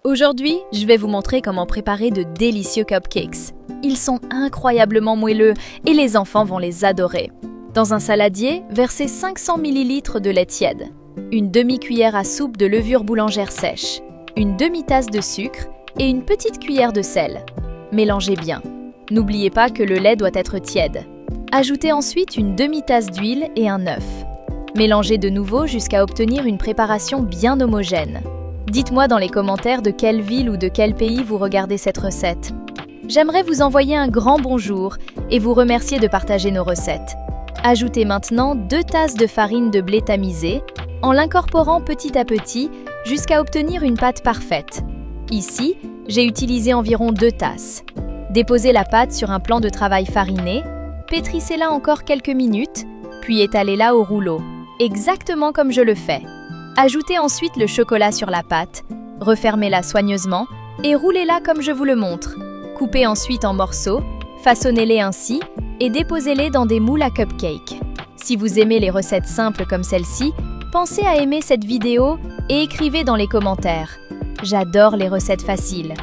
Aujourd'hui, je vais vous montrer comment préparer de délicieux cupcakes. Ils sont incroyablement moelleux et les enfants vont les adorer. Dans un saladier, versez 500 ml de lait tiède, une demi-cuillère à soupe de levure boulangère sèche, une demi-tasse de sucre et une petite cuillère de sel. Mélangez bien. N'oubliez pas que le lait doit être tiède. Ajoutez ensuite une demi-tasse d'huile et un œuf. Mélangez de nouveau jusqu'à obtenir une préparation bien homogène. Dites-moi dans les commentaires de quelle ville ou de quel pays vous regardez cette recette. J'aimerais vous envoyer un grand bonjour et vous remercier de partager nos recettes. Ajoutez maintenant 2 tasses de farine de blé tamisée en l'incorporant petit à petit jusqu'à obtenir une pâte parfaite. Ici, j'ai utilisé environ 2 tasses. Déposez la pâte sur un plan de travail fariné, pétrissez-la encore quelques minutes, puis étalez-la au rouleau, exactement comme je le fais. Ajoutez ensuite le chocolat sur la pâte, refermez-la soigneusement et roulez-la comme je vous le montre. Coupez ensuite en morceaux, façonnez-les ainsi et déposez-les dans des moules à cupcakes. Si vous aimez les recettes simples comme celle-ci, pensez à aimer cette vidéo et écrivez dans les commentaires. J'adore les recettes faciles.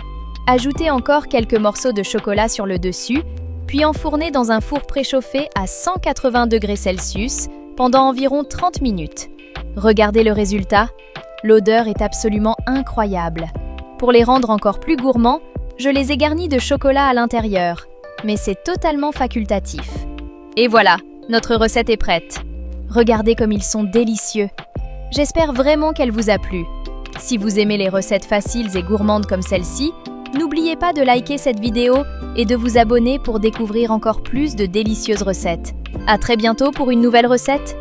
Ajoutez encore quelques morceaux de chocolat sur le dessus, puis enfournez dans un four préchauffé à 180 degrés Celsius pendant environ 30 minutes. Regardez le résultat, l'odeur est absolument incroyable. Pour les rendre encore plus gourmands, je les ai garnis de chocolat à l'intérieur, mais c'est totalement facultatif. Et voilà, notre recette est prête. Regardez comme ils sont délicieux. J'espère vraiment qu'elle vous a plu. Si vous aimez les recettes faciles et gourmandes comme celle-ci, n'oubliez pas de liker cette vidéo et de vous abonner pour découvrir encore plus de délicieuses recettes. À très bientôt pour une nouvelle recette.